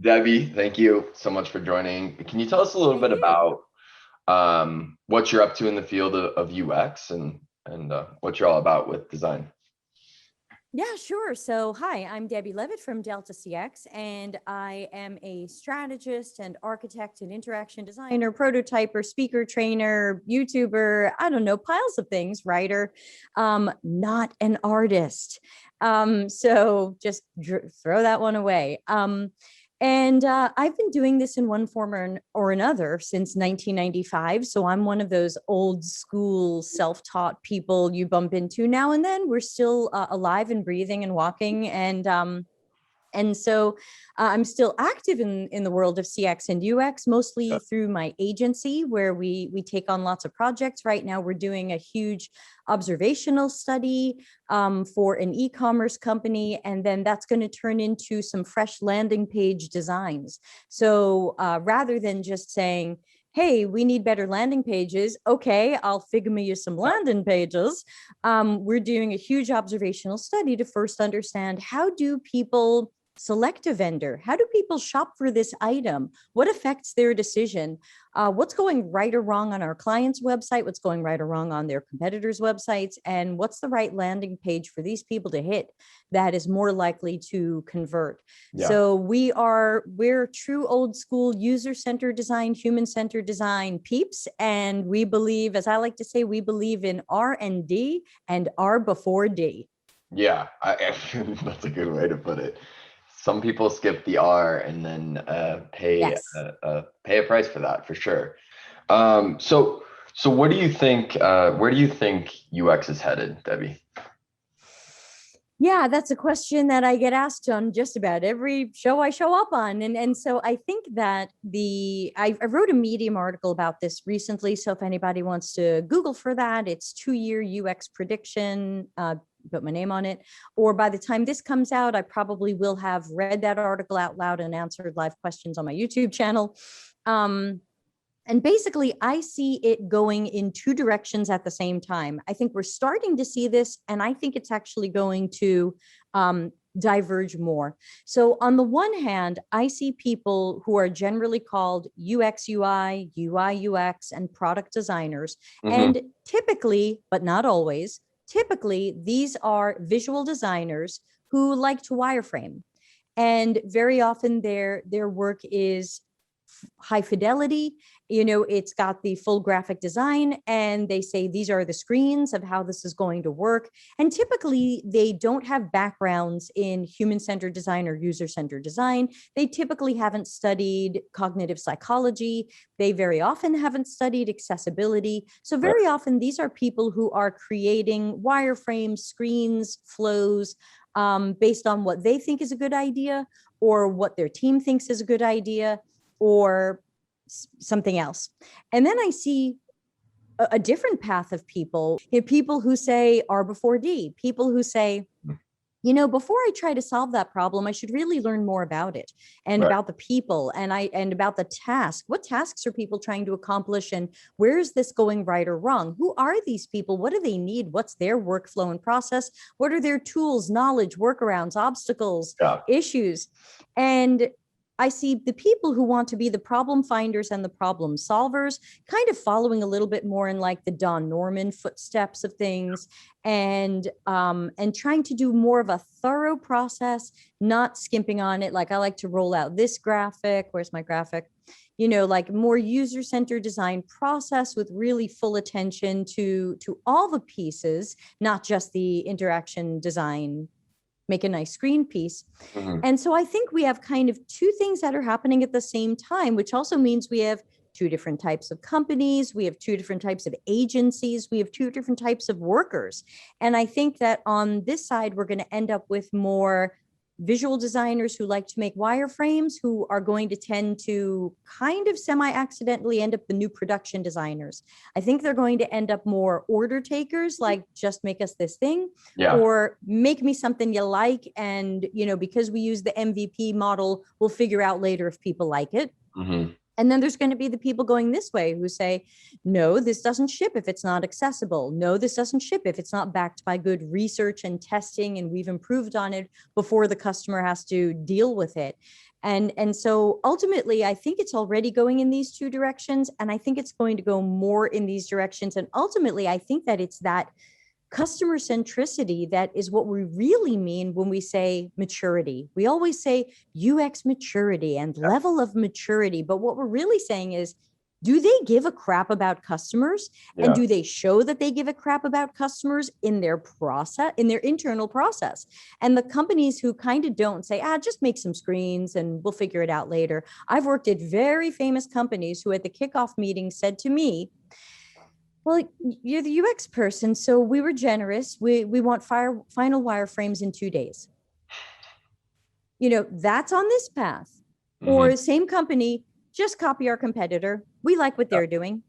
Debbie, thank you so much for joining. Can you tell us a little bit Thank you. about what you're up to in the field of UX and what you're all about with design? Yeah, sure. So, hi, I'm Debbie Levitt from Delta CX, and I am a strategist and architect and interaction designer, prototyper, speaker trainer, YouTuber, I don't know, piles of things, writer, not an artist. So just throw that one away. And I've been doing this in one form or another since 1995. So I'm one of those old school self-taught people you bump into now and then. We're still alive and breathing and walking. And so I'm still active in the world of CX and UX, mostly through my agency, where we take on lots of projects. Right now, we're doing a huge observational study for an e-commerce company, and then that's going to turn into some fresh landing page designs. So rather than just saying, hey, we need better landing pages. Okay, I'll figure you some landing pages. We're doing a huge observational study to first understand, how do people select a vendor? How do people shop for this item? What affects their decision? What's going right or wrong on our client's website? What's going right or wrong on their competitors' websites? And what's the right landing page for these people to hit that is more likely to convert? Yeah. So we're true old school user-centered design, human-centered design peeps. And we believe, as I like to say, we believe in R&D and R before D. Yeah, that's a good way to put it. Some people skip the R and then Yes. pay a price for that for sure. So what do you think? Where do you think UX is headed, Debbie? Yeah, that's a question that I get asked on just about every show I show up on. And so I think that I wrote a Medium article about this recently. So if anybody wants to Google for that, it's 2-year UX prediction, put my name on it. Or by the time this comes out, I probably will have read that article out loud and answered live questions on my YouTube channel. And basically, I see it going in two directions at the same time. I think we're starting to see this, and I think it's actually going to diverge more. So, on the one hand, I see people who are generally called UX, UI, UI, UX, and product designers. Hmm. And typically, but not always, typically, these are visual designers who like to wireframe. And very often their work is high fidelity. It's got the full graphic design, and they say these are the screens of how this is going to work. And typically they don't have backgrounds in human-centered design or user-centered design. They typically haven't studied cognitive psychology. They very often haven't studied accessibility. So Right. very often these are people who are creating wireframes, screens, flows, based on what they think is a good idea, or what their team thinks is a good idea, or something else. And then I see a different path of people, people who say R before D, people who say, before I try to solve that problem, I should really learn more about it, and Right. about the people, and about the task. What tasks are people trying to accomplish, and where is this going right or wrong? Who are these people? What do they need? What's their workflow and process? What are their tools, knowledge, workarounds, obstacles, Yeah. issues? And I see the people who want to be the problem finders and the problem solvers kind of following a little bit more in like the Don Norman footsteps of things, and trying to do more of a thorough process, not skimping on it. Like, I like to roll out this graphic. Where's my graphic? Like more user-centered design process with really full attention to all the pieces, not just the interaction design, make a nice screen piece. Hmm. And so I think we have kind of two things that are happening at the same time, which also means we have two different types of companies, we have two different types of agencies, we have two different types of workers. And I think that on this side, we're going to end up with more visual designers who like to make wireframes, who are going to tend to kind of semi-accidentally end up the new production designers. I think they're going to end up more order takers, like just make us this thing, Yeah. or make me something you like. And, because we use the MVP model, we'll figure out later if people like it. Hmm. And then there's going to be the people going this way who say, no, this doesn't ship if it's not accessible. No, this doesn't ship if it's not backed by good research and testing, and we've improved on it before the customer has to deal with it. And so ultimately, I think it's already going in these two directions, and I think it's going to go more in these directions. And ultimately, I think that it's that customer centricity that is what we really mean when we say maturity. We always say UX maturity and level of maturity, but what we're really saying is, do they give a crap about customers? And do they show that they give a crap about customers in their process, in their internal process? And the companies who kind of don't say, just make some screens and we'll figure it out later. I've worked at very famous companies who at the kickoff meeting said to me, well, you're the UX person, so we were generous. We want final wireframes in 2 days. That's on this path. Mm-hmm. Or same company, just copy our competitor. We like what they're doing.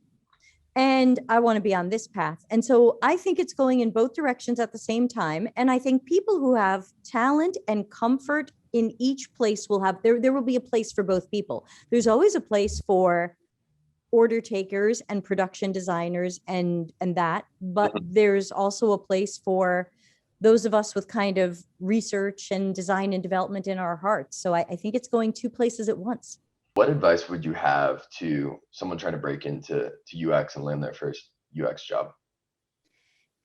And I want to be on this path. And so I think it's going in both directions at the same time. And I think people who have talent and comfort in each place will have, there will be a place for both people. There's always a place for order takers and production designers and that, but there's also a place for those of us with kind of research and design and development in our hearts. So I think it's going two places at once. What advice would you have to someone trying to break into UX and land their first UX job?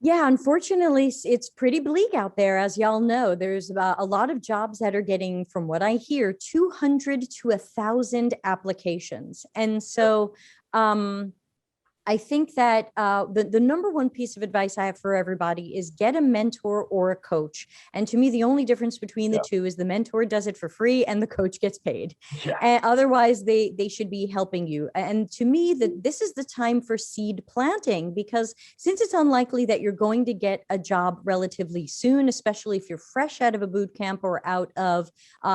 Yeah, unfortunately, it's pretty bleak out there. As y'all know, there's a lot of jobs that are getting, from what I hear, 200 to 1,000 applications. And so I think that the number one piece of advice I have for everybody is get a mentor or a coach. And to me, the only difference between the two is the mentor does it for free and the coach gets paid. And otherwise, they should be helping you. And to me, this is the time for seed planting, because since it's unlikely that you're going to get a job relatively soon, especially if you're fresh out of a boot camp or out of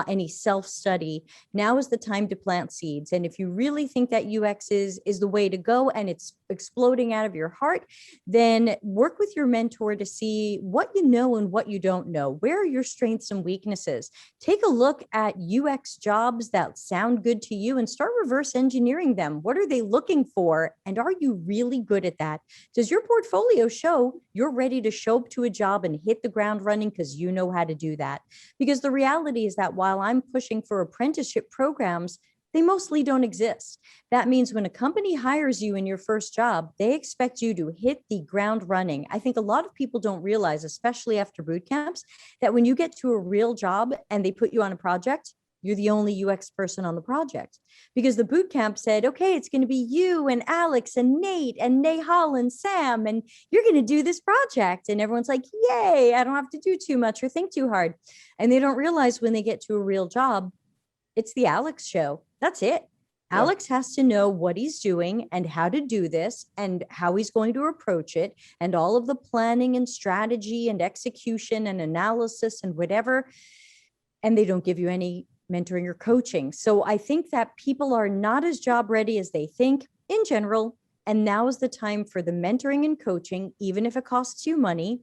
any self-study, now is the time to plant seeds. And if you really think that UX is the way to go and it's exploding out of your heart, then work with your mentor to see what you know and what you don't know. Where are your strengths and weaknesses? Take a look at UX jobs that sound good to you and start reverse engineering them. What are they looking for? And are you really good at that? Does your portfolio show you're ready to show up to a job and hit the ground running because you know how to do that? Because the reality is that while I'm pushing for apprenticeship programs, they mostly don't exist. That means when a company hires you in your first job, they expect you to hit the ground running. I think a lot of people don't realize, especially after boot camps, that when you get to a real job and they put you on a project, you're the only UX person on the project. Because the boot camp said, okay, it's going to be you and Alex and Nate and Nehal and Sam, and you're going to do this project. And everyone's like, yay, I don't have to do too much or think too hard. And they don't realize when they get to a real job, it's the Alex show. That's it. Yeah. Alex has to know what he's doing and how to do this and how he's going to approach it, and all of the planning and strategy and execution and analysis and whatever. And they don't give you any mentoring or coaching. So I think that people are not as job ready as they think in general. And now is the time for the mentoring and coaching, even if it costs you money,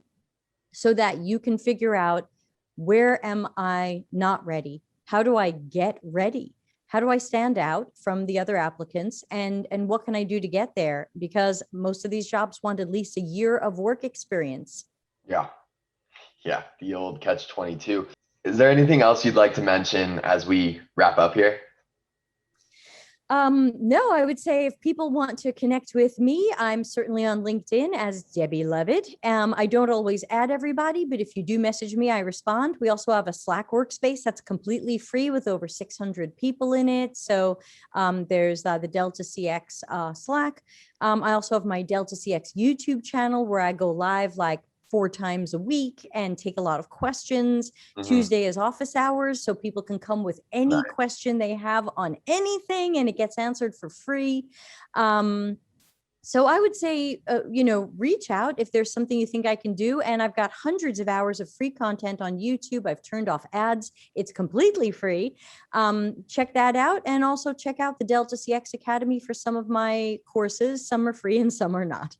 so that you can figure out, where am I not ready? How do I get ready? How do I stand out from the other applicants? And what can I do to get there? Because most of these jobs want at least a year of work experience. Yeah. The old catch-22. Is there anything else you'd like to mention as we wrap up here? No, I would say if people want to connect with me, I'm certainly on LinkedIn as Debbie Levitt. I don't always add everybody, but if you do message me, I respond. We also have a Slack workspace that's completely free with over 600 people in it. So there's the Delta CX Slack. I also have my Delta CX YouTube channel where I go live like 4 times a week and take a lot of questions. Tuesday is office hours, so people can come with any question they have on anything, and it gets answered for free. So I would say, reach out if there's something you think I can do. And I've got hundreds of hours of free content on YouTube. I've turned off ads. It's completely free. Check that out. And also check out the Delta CX Academy for some of my courses. Some are free and some are not.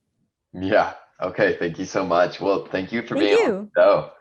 Yeah. Okay. Thank you so much. Well, thank you for being on the show.